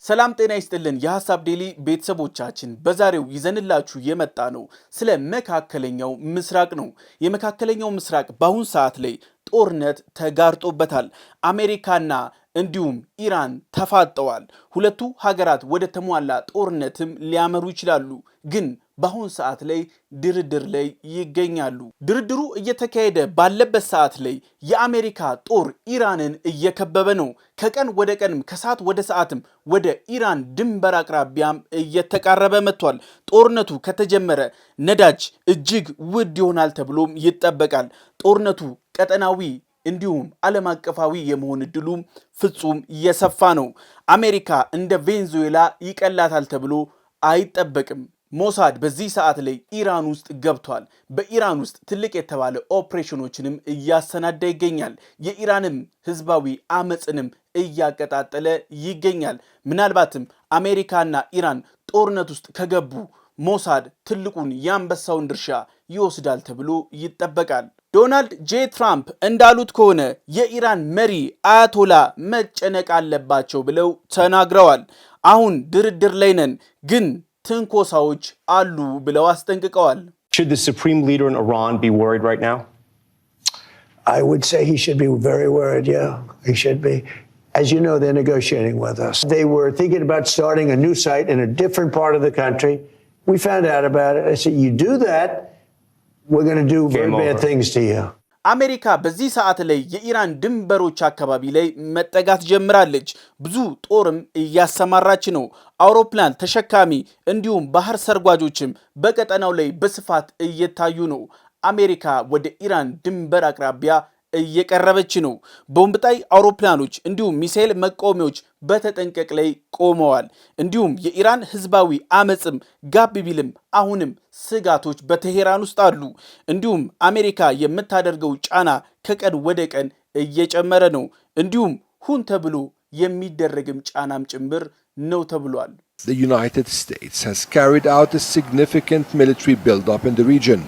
ሰላም ጤና ይስጥልን የሐሳብ ዴሊ ቤተሰቦቻችን በዛሬው ይዘንላችሁ የመጣ ነው ስለ መካከለኛው ምስራቅ ነው። የመካከለኛው ምስራቅ በአሁን ሰዓት ላይ ጦርነት ተጋርጦበታል። አሜሪካና እንዲሁም ኢራን ተፋጠዋል። ሁለቱ ሀገራት ወደ ተሟላ ጦርነትም ሊያመሩ ይችላሉ። ግን በአሁን ሰዓት ላይ ድርድር ላይ ይገኛሉ። ድርድሩ እየተካሄደ ባለበት ሰዓት ላይ የአሜሪካ ጦር ኢራንን እየከበበ ነው። ከቀን ወደ ቀንም ከሰዓት ወደ ሰዓትም ወደ ኢራን ድንበር አቅራቢያም እየተቃረበ መጥቷል። ጦርነቱ ከተጀመረ ነዳጅ እጅግ ውድ ይሆናል ተብሎም ይጠበቃል። ጦርነቱ ቀጠናዊ እንዲሁም ዓለም አቀፋዊ የመሆን እድሉ ፍጹም እየሰፋ ነው። አሜሪካ እንደ ቬንዙዌላ ይቀላታል ተብሎ አይጠበቅም። ሞሳድ በዚህ ሰዓት ላይ ኢራን ውስጥ ገብቷል። በኢራን ውስጥ ትልቅ የተባለ ኦፕሬሽኖችንም እያሰናዳ ይገኛል። የኢራንም ህዝባዊ አመጽንም እያቀጣጠለ ይገኛል። ምናልባትም አሜሪካና ኢራን ጦርነት ውስጥ ከገቡ ሞሳድ ትልቁን የአንበሳውን ድርሻ ይወስዳል ተብሎ ይጠበቃል። ዶናልድ ጄ ትራምፕ እንዳሉት ከሆነ የኢራን መሪ አያቶላ መጨነቅ አለባቸው ብለው ተናግረዋል። አሁን ድርድር ላይ ነን ግን ትንኮሳዎች አሉ ብለው አስጠንቅቀዋል። Should the supreme leader in Iran be worried right now? I would say he should be very worried, yeah. He should be. As you know, they're negotiating with us. They were thinking about starting a new site in a different part of the country. We found out about it. I said, you do that, we're going to do very bad things to you. አሜሪካ በዚህ ሰዓት ላይ የኢራን ድንበሮች አካባቢ ላይ መጠጋት ጀምራለች። ብዙ ጦርም እያሰማራች ነው። አውሮፕላን ተሸካሚ እንዲሁም ባህር ሰርጓጆችም በቀጠናው ላይ በስፋት እየታዩ ነው። አሜሪካ ወደ ኢራን ድንበር አቅራቢያ እየቀረበች ነው። ቦምብ ጣይ አውሮፕላኖች እንዲሁም ሚሳኤል መቃወሚያዎች በተጠንቀቅ ላይ ቆመዋል። እንዲሁም የኢራን ህዝባዊ አመጽም ጋብ ቢልም አሁንም ስጋቶች በቴሄራን ውስጥ አሉ። እንዲሁም አሜሪካ የምታደርገው ጫና ከቀን ወደ ቀን እየጨመረ ነው። እንዲሁም ሁን ተብሎ የሚደረግም ጫናም ጭምር ነው ተብሏል። The United States has carried out a significant military build-up in the region.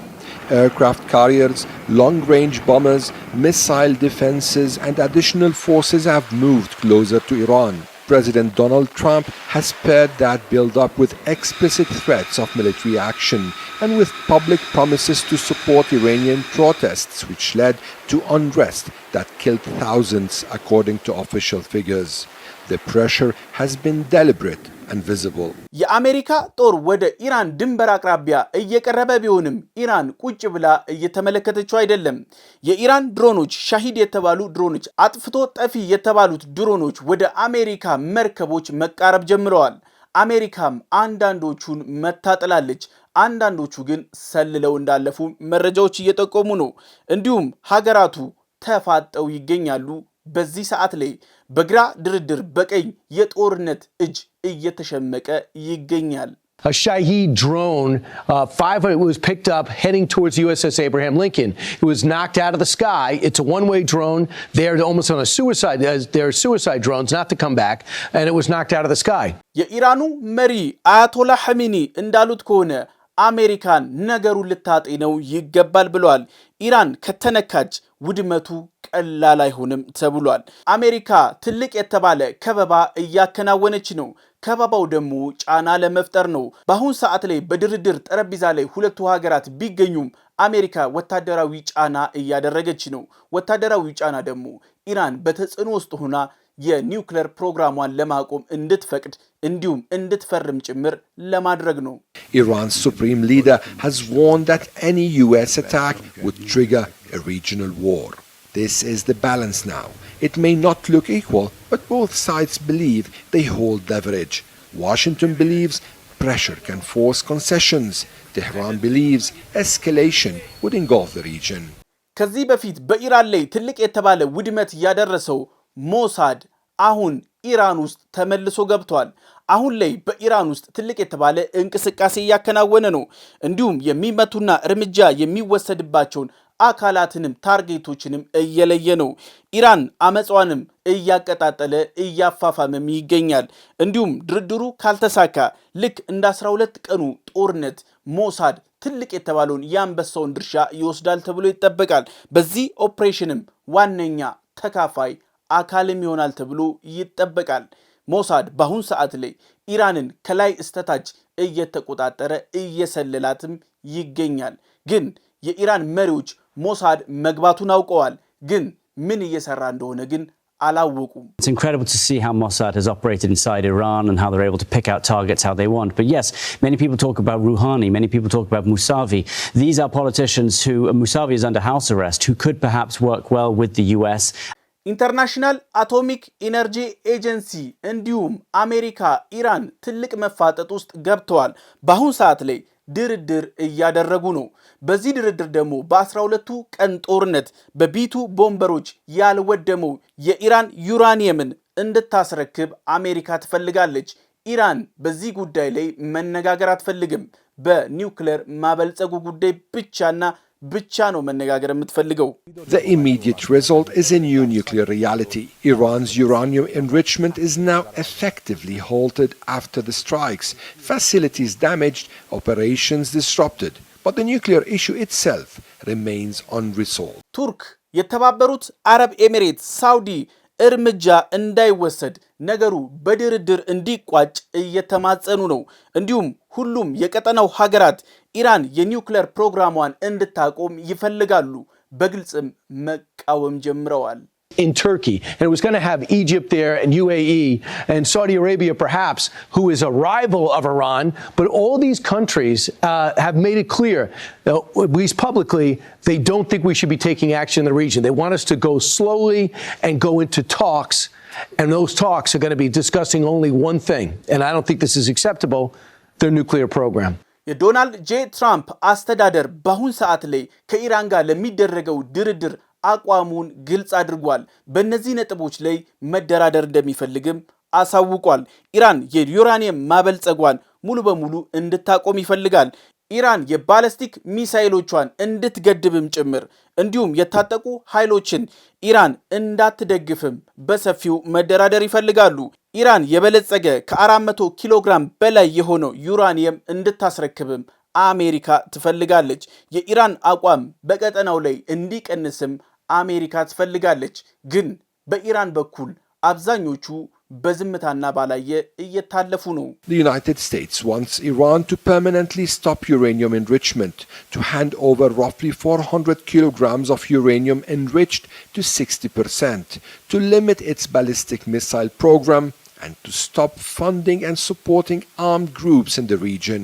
Aircraft carriers, long-range bombers, missile defenses, and additional forces have moved closer to Iran. President Donald Trump has paired that build-up with explicit threats of military action and with public promises to support Iranian protests, which led to unrest that killed thousands, according to official figures. The pressure has been deliberate and visible. የአሜሪካ ጦር ወደ ኢራን ድንበር አቅራቢያ እየቀረበ ቢሆንም ኢራን ቁጭ ብላ እየተመለከተችው አይደለም። የኢራን ድሮኖች ሻሂድ የተባሉ ድሮኖች፣ አጥፍቶ ጠፊ የተባሉት ድሮኖች ወደ አሜሪካ መርከቦች መቃረብ ጀምረዋል። አሜሪካም አንዳንዶቹን መታጠላለች። አንዳንዶቹ ግን ሰልለው እንዳለፉ መረጃዎች እየጠቆሙ ነው። እንዲሁም ሀገራቱ ተፋጠው ይገኛሉ። በዚህ ሰዓት ላይ በግራ ድርድር በቀኝ የጦርነት እጅ እየተሸመቀ ይገኛል። A Shahed drone, was picked up heading towards USS Abraham Lincoln. It was knocked out of the sky. It's a one-way drone. They're almost on a suicide. They're suicide drones, not to come back. And it was knocked out of the sky. የኢራኑ መሪ አያቶላ ሐሚኒ እንዳሉት ከሆነ አሜሪካን ነገሩን ልታጤነው ይገባል ብለዋል። ኢራን ከተነካች ውድመቱ ቀላል አይሆንም ተብሏል። አሜሪካ ትልቅ የተባለ ከበባ እያከናወነች ነው። ከበባው ደግሞ ጫና ለመፍጠር ነው። በአሁን ሰዓት ላይ በድርድር ጠረጴዛ ላይ ሁለቱ ሀገራት ቢገኙም አሜሪካ ወታደራዊ ጫና እያደረገች ነው። ወታደራዊ ጫና ደግሞ ኢራን በተጽዕኖ ውስጥ ሆና የኒውክሌር ፕሮግራሟን ለማቆም እንድትፈቅድ እንዲሁም እንድትፈርም ጭምር ለማድረግ ነው። Iran's supreme leader has warned that any US attack would trigger a regional war. This is the balance now. It may not look equal, but both sides believe they hold leverage. Washington believes pressure can force concessions. Tehran believes escalation would engulf the region. ከዚህ በፊት በኢራን ላይ ትልቅ የተባለ ውድመት ያደረሰው ሞሳድ አሁን ኢራን ውስጥ ተመልሶ ገብቷል። አሁን ላይ በኢራን ውስጥ ትልቅ የተባለ እንቅስቃሴ እያከናወነ ነው። እንዲሁም የሚመቱና እርምጃ የሚወሰድባቸውን አካላትንም ታርጌቶችንም እየለየ ነው። ኢራን አመጽዋንም እያቀጣጠለ እያፋፋመም ይገኛል። እንዲሁም ድርድሩ ካልተሳካ ልክ እንደ 12 ቀኑ ጦርነት ሞሳድ ትልቅ የተባለውን የአንበሳውን ድርሻ ይወስዳል ተብሎ ይጠበቃል። በዚህ ኦፕሬሽንም ዋነኛ ተካፋይ አካልም ይሆናል ተብሎ ይጠበቃል። ሞሳድ በአሁን ሰዓት ላይ ኢራንን ከላይ እስተታች እየተቆጣጠረ እየሰለላትም ይገኛል። ግን የኢራን መሪዎች ሞሳድ መግባቱን አውቀዋል። ግን ምን እየሰራ እንደሆነ ግን አላወቁም። It's incredible to see how Mossad has operated inside Iran and how they're able to pick out targets how they want. But yes, many people talk about Rouhani, many people talk about Mousavi. These are politicians who, Mousavi is under house arrest, who could perhaps work well with the US. ኢንተርናሽናል አቶሚክ ኢነርጂ ኤጀንሲ እንዲሁም አሜሪካ ኢራን ትልቅ መፋጠጥ ውስጥ ገብተዋል። በአሁን ሰዓት ላይ ድርድር እያደረጉ ነው። በዚህ ድርድር ደግሞ በ12ቱ ቀን ጦርነት በቢቱ ቦምበሮች ያልወደመው የኢራን ዩራኒየምን እንድታስረክብ አሜሪካ ትፈልጋለች። ኢራን በዚህ ጉዳይ ላይ መነጋገር አትፈልግም። በኒውክሌር ማበልጸጉ ጉዳይ ብቻና ብቻ ነው መነጋገር የምትፈልገው። The immediate result is a new nuclear reality. Iran's uranium enrichment is now effectively halted after the strikes, facilities damaged, operations disrupted. But the nuclear issue itself remains unresolved. ቱርክ፣ የተባበሩት አረብ ኤሚሬት፣ ሳውዲ እርምጃ እንዳይወሰድ ነገሩ በድርድር እንዲቋጭ እየተማጸኑ ነው። እንዲሁም ሁሉም የቀጠናው ሀገራት ኢራን የኒውክሌር ፕሮግራሟን እንድታቆም ይፈልጋሉ። በግልጽም መቃወም ጀምረዋል። In Turkey, and it was going to have Egypt there and UAE and Saudi Arabia perhaps, who is a rival of Iran, but all these countries have made it clear, at least publicly, they don't think we should be taking action in the region. They want us to go slowly and go into talks, and those talks are going to be discussing only one thing, and I don't think this is acceptable, their nuclear program. የዶናልድ ጄ ትራምፕ አስተዳደር በአሁን ሰዓት ላይ ከኢራን ጋር ለሚደረገው ድርድር አቋሙን ግልጽ አድርጓል። በእነዚህ ነጥቦች ላይ መደራደር እንደሚፈልግም አሳውቋል። ኢራን የዩራኒየም ማበልጸጓን ሙሉ በሙሉ እንድታቆም ይፈልጋል። ኢራን የባለስቲክ ሚሳኤሎቿን እንድትገድብም ጭምር እንዲሁም የታጠቁ ኃይሎችን ኢራን እንዳትደግፍም በሰፊው መደራደር ይፈልጋሉ። ኢራን የበለጸገ ከ400 ኪሎ ግራም በላይ የሆነው ዩራኒየም እንድታስረክብም አሜሪካ ትፈልጋለች። የኢራን አቋም በቀጠናው ላይ እንዲቀንስም አሜሪካ ትፈልጋለች። ግን በኢራን በኩል አብዛኞቹ በዝምታና ባላየ እየታለፉ ነው። The United States wants Iran to permanently stop uranium enrichment, to hand over roughly 400 kilograms of uranium enriched to 60%, to limit its ballistic missile program, and to stop funding and supporting armed groups in the region.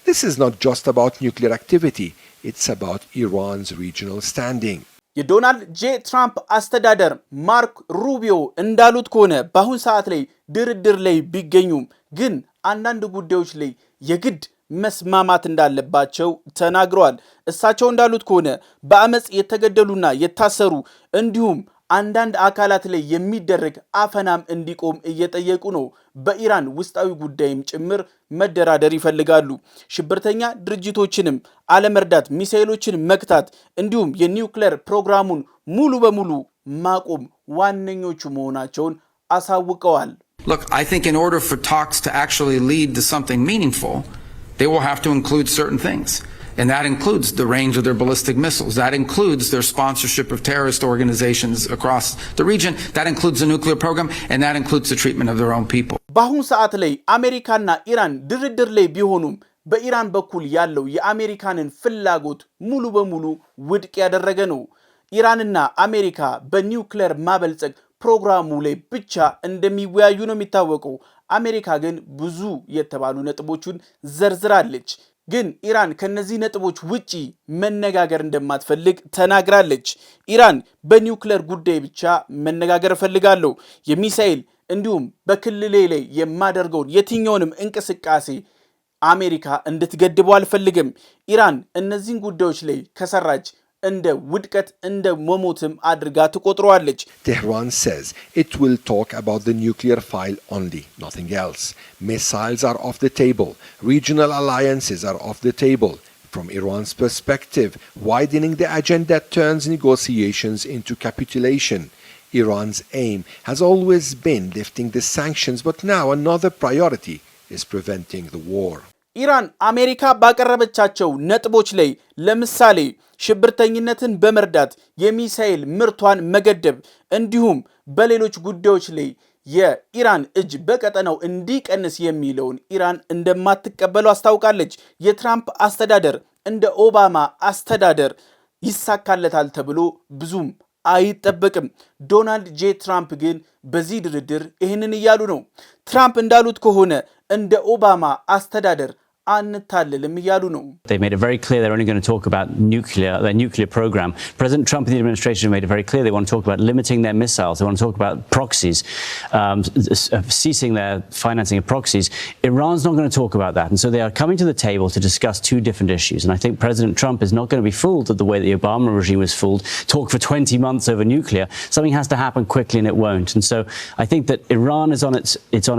This is not just about nuclear activity, it's about Iran's regional standing. የዶናልድ ጄ ትራምፕ አስተዳደር ማርክ ሩቢዮ እንዳሉት ከሆነ በአሁን ሰዓት ላይ ድርድር ላይ ቢገኙም ግን አንዳንድ ጉዳዮች ላይ የግድ መስማማት እንዳለባቸው ተናግረዋል። እሳቸው እንዳሉት ከሆነ በአመጽ የተገደሉና የታሰሩ እንዲሁም አንዳንድ አካላት ላይ የሚደረግ አፈናም እንዲቆም እየጠየቁ ነው። በኢራን ውስጣዊ ጉዳይም ጭምር መደራደር ይፈልጋሉ። ሽብርተኛ ድርጅቶችንም አለመርዳት፣ ሚሳኤሎችን መክታት እንዲሁም የኒውክሌር ፕሮግራሙን ሙሉ በሙሉ ማቆም ዋነኞቹ መሆናቸውን አሳውቀዋል። Look, I think in order for talks to actually lead to something meaningful, they will have to include certain things. And that includes the range of their ballistic missiles. That includes their sponsorship of terrorist organizations across the region. That includes the nuclear program, and that includes the treatment of their own people. በአሁኑ ሰዓት ላይ አሜሪካና ኢራን ድርድር ላይ ቢሆኑም በኢራን በኩል ያለው የአሜሪካንን ፍላጎት ሙሉ በሙሉ ውድቅ ያደረገ ነው። ኢራንና አሜሪካ በኒውክሌር ማበልጸግ ፕሮግራሙ ላይ ብቻ እንደሚወያዩ ነው የሚታወቀው። አሜሪካ ግን ብዙ የተባሉ ነጥቦችን ዘርዝራለች። ግን ኢራን ከነዚህ ነጥቦች ውጪ መነጋገር እንደማትፈልግ ተናግራለች። ኢራን በኒውክሌር ጉዳይ ብቻ መነጋገር ፈልጋለሁ፣ የሚሳኤል እንዲሁም በክልሌ ላይ የማደርገውን የትኛውንም እንቅስቃሴ አሜሪካ እንድትገድበው አልፈልግም። ኢራን እነዚህን ጉዳዮች ላይ ከሰራች እንደ ውድቀት እንደ መሞትም አድርጋ ትቆጥረዋለች። Tehran says it will talk about the nuclear file only, nothing else. Missiles are off the table. Regional alliances are off the table. From Iran's perspective, widening the agenda turns negotiations into capitulation. Iran's aim has always been lifting the sanctions, but now another priority is preventing the war. ኢራን አሜሪካ ባቀረበቻቸው ነጥቦች ላይ ለምሳሌ ሽብርተኝነትን በመርዳት የሚሳኤል ምርቷን መገደብ እንዲሁም በሌሎች ጉዳዮች ላይ የኢራን እጅ በቀጠናው እንዲቀንስ የሚለውን ኢራን እንደማትቀበለው አስታውቃለች። የትራምፕ አስተዳደር እንደ ኦባማ አስተዳደር ይሳካለታል ተብሎ ብዙም አይጠበቅም። ዶናልድ ጄ ትራምፕ ግን በዚህ ድርድር ይህንን እያሉ ነው። ትራምፕ እንዳሉት ከሆነ እንደ ኦባማ አስተዳደር አንታልልም እያሉ ነው። They made it very clear they're only going to talk about their nuclear program. President Trump and the administration made it very clear they want to talk about limiting their missiles. They want to talk about proxies, ceasing their financing of proxies. Iran's not going to talk about that. And so they are coming to the table to discuss two different issues. And I think President Trump is not going to be fooled at the way that the Obama regime was fooled. Talk for 20 months over nuclear. Something has to happen quickly and it won't. And so I think that Iran is on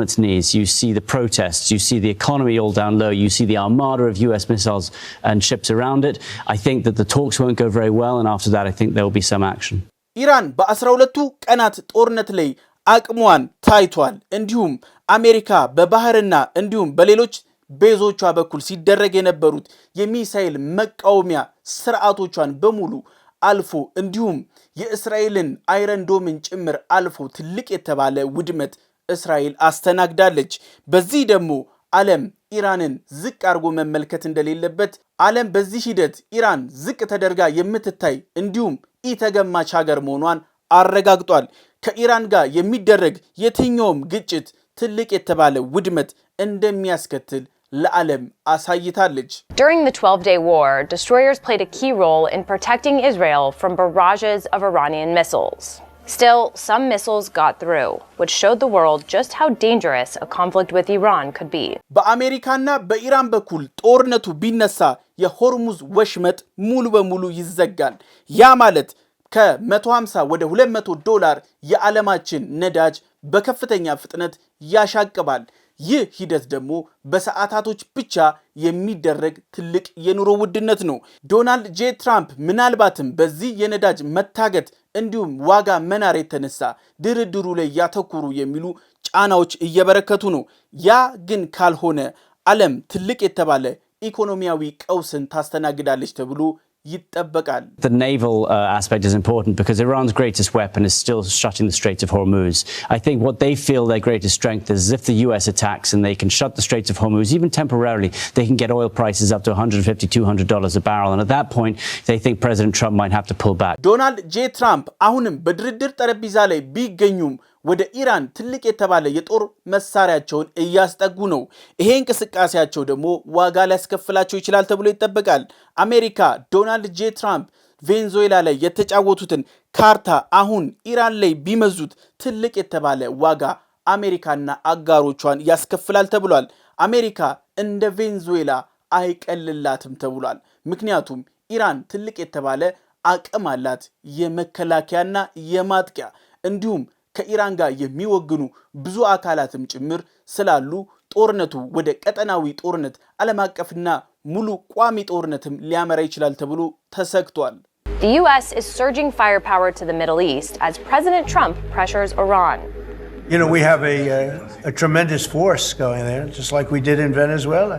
its knees. You see the protests. You see the economy all down low. You see the armada of US missiles and ships around it. I think that the talks won't go very well, and after that I think there will be some action. ኢራን በ12ቱ ቀናት ጦርነት ላይ አቅሟን ታይቷል። እንዲሁም አሜሪካ በባህርና እንዲሁም በሌሎች ቤዞቿ በኩል ሲደረግ የነበሩት የሚሳኤል መቃወሚያ ስርዓቶቿን በሙሉ አልፎ እንዲሁም የእስራኤልን አይረን ዶምን ጭምር አልፎ ትልቅ የተባለ ውድመት እስራኤል አስተናግዳለች። በዚህ ደግሞ ዓለም ኢራንን ዝቅ አርጎ መመልከት እንደሌለበት ዓለም በዚህ ሂደት ኢራን ዝቅ ተደርጋ የምትታይ እንዲሁም ኢተገማች ሀገር መሆኗን አረጋግጧል። ከኢራን ጋር የሚደረግ የትኛውም ግጭት ትልቅ የተባለ ውድመት እንደሚያስከትል ለዓለም አሳይታለች። During the 12-day war, destroyers played a key role in protecting Israel from barrages of Iranian missiles. Still, some missiles got through, which showed the world just how dangerous a conflict with Iran could be. በአሜሪካና በኢራን በኩል ጦርነቱ ቢነሳ የሆርሙዝ ወሽመጥ ሙሉ በሙሉ ይዘጋል። ያ ማለት ከ150 ወደ $200 የዓለማችን ነዳጅ በከፍተኛ ፍጥነት ያሻቅባል። ይህ ሂደት ደግሞ በሰዓታቶች ብቻ የሚደረግ ትልቅ የኑሮ ውድነት ነው። ዶናልድ ጄ ትራምፕ ምናልባትም በዚህ የነዳጅ መታገት እንዲሁም ዋጋ መናር የተነሳ ድርድሩ ላይ ያተኩሩ የሚሉ ጫናዎች እየበረከቱ ነው። ያ ግን ካልሆነ ዓለም ትልቅ የተባለ ኢኮኖሚያዊ ቀውስን ታስተናግዳለች ተብሎ ይጠበቃል። The naval aspect is important because Iran's greatest weapon is still shutting the Strait of Hormuz. I think what they feel their greatest strength is if the US attacks and they can shut the Strait of Hormuz, even temporarily, they can get oil prices up to $150, $200 a barrel. And at that point, they think President Trump might have to pull back. ዶናልድ ጄ ትራምፕ አሁንም በድርድር ጠረጴዛ ላይ ቢገኙም ወደ ኢራን ትልቅ የተባለ የጦር መሳሪያቸውን እያስጠጉ ነው። ይሄ እንቅስቃሴያቸው ደግሞ ዋጋ ሊያስከፍላቸው ይችላል ተብሎ ይጠበቃል። አሜሪካ ዶናልድ ጄ ትራምፕ ቬንዙዌላ ላይ የተጫወቱትን ካርታ አሁን ኢራን ላይ ቢመዙት ትልቅ የተባለ ዋጋ አሜሪካና አጋሮቿን ያስከፍላል ተብሏል። አሜሪካ እንደ ቬንዙዌላ አይቀልላትም ተብሏል። ምክንያቱም ኢራን ትልቅ የተባለ አቅም አላት፣ የመከላከያና የማጥቂያ እንዲሁም ከኢራን ጋር የሚወግኑ ብዙ አካላትም ጭምር ስላሉ ጦርነቱ ወደ ቀጠናዊ ጦርነት ዓለም አቀፍና ሙሉ ቋሚ ጦርነትም ሊያመራ ይችላል ተብሎ ተሰግቷል። The US is surging firepower to the Middle East as President Trump pressures Iran. You know, we have a tremendous force going there, just like we did in Venezuela,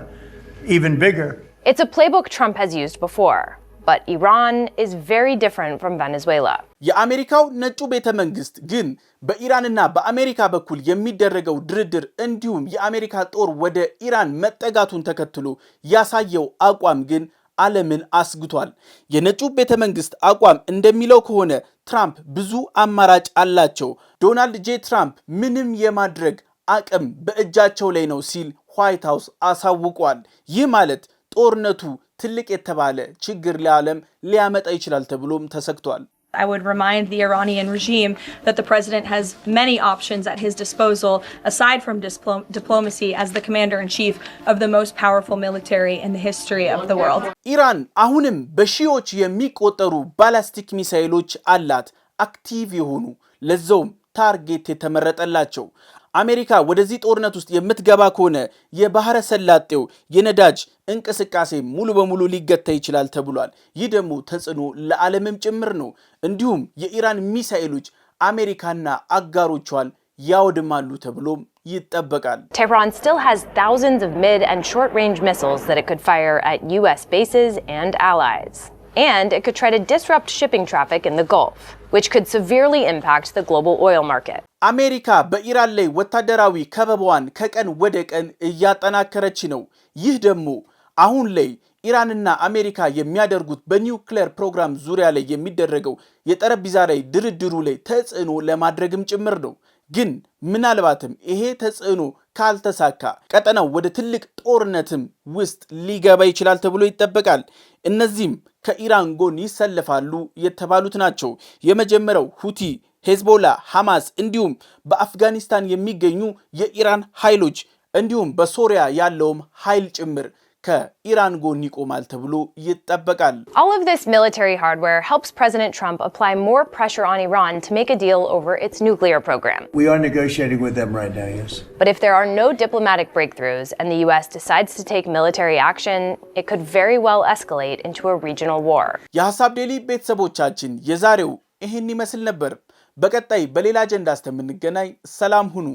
even bigger. It's a playbook Trump has used before. But Iran is very different from Venezuela. የአሜሪካው ነጩ ቤተ መንግስት ግን በኢራንና በአሜሪካ በኩል የሚደረገው ድርድር እንዲሁም የአሜሪካ ጦር ወደ ኢራን መጠጋቱን ተከትሎ ያሳየው አቋም ግን ዓለምን አስግቷል። የነጩ ቤተ መንግስት አቋም እንደሚለው ከሆነ ትራምፕ ብዙ አማራጭ አላቸው። ዶናልድ ጄ ትራምፕ ምንም የማድረግ አቅም በእጃቸው ላይ ነው ሲል ዋይት ሃውስ አሳውቋል። ይህ ማለት ጦርነቱ ትልቅ የተባለ ችግር ለዓለም ሊያመጣ ይችላል ተብሎም ተሰግቷል። I would remind the Iranian regime that the president has many options at his disposal aside from diplomacy as the commander-in-chief of the most powerful military in the history of the world. ኢራን አሁንም በሺዎች የሚቆጠሩ ባላስቲክ ሚሳኤሎች አላት፣ አክቲቭ የሆኑ ለዛውም ታርጌት የተመረጠላቸው። አሜሪካ ወደዚህ ጦርነት ውስጥ የምትገባ ከሆነ የባህረ ሰላጤው የነዳጅ እንቅስቃሴ ሙሉ በሙሉ ሊገታ ይችላል ተብሏል። ይህ ደግሞ ተጽዕኖ ለዓለምም ጭምር ነው። እንዲሁም የኢራን ሚሳኤሎች አሜሪካና አጋሮቿን ያወድማሉ ተብሎም ይጠበቃል። Tehran still has thousands of mid and short-range missiles that it could fire at US bases and allies. And it could try to disrupt shipping traffic in the Gulf, which could severely impact the global oil market. አሜሪካ በኢራን ላይ ወታደራዊ ከበባዋን ከቀን ወደ ቀን እያጠናከረች ነው። ይህ ደግሞ አሁን ላይ ኢራንና አሜሪካ የሚያደርጉት በኒውክሌር ፕሮግራም ዙሪያ ላይ የሚደረገው የጠረጴዛ ላይ ድርድሩ ላይ ተጽዕኖ ለማድረግም ጭምር ነው። ግን ምናልባትም ይሄ ተጽዕኖ ካልተሳካ ቀጠናው ወደ ትልቅ ጦርነትም ውስጥ ሊገባ ይችላል ተብሎ ይጠበቃል። እነዚህም ከኢራን ጎን ይሰለፋሉ የተባሉት ናቸው። የመጀመሪያው ሁቲ፣ ሄዝቦላ፣ ሐማስ እንዲሁም በአፍጋኒስታን የሚገኙ የኢራን ኃይሎች እንዲሁም በሶሪያ ያለውም ኃይል ጭምር ከኢራን ጎን ይቆማል ተብሎ ይጠበቃል። All of this military hardware helps President Trump apply more pressure on Iran to make a deal over its nuclear program. We are negotiating with them right now, yes. But if there are no diplomatic breakthroughs and the US decides to take military action, it could very well escalate into a regional war. የሐሳብ ዴሊ ቤተሰቦቻችን የዛሬው ይህን ይመስል ነበር። በቀጣይ በሌላ አጀንዳ እስከምንገናኝ ሰላም ሁኑ።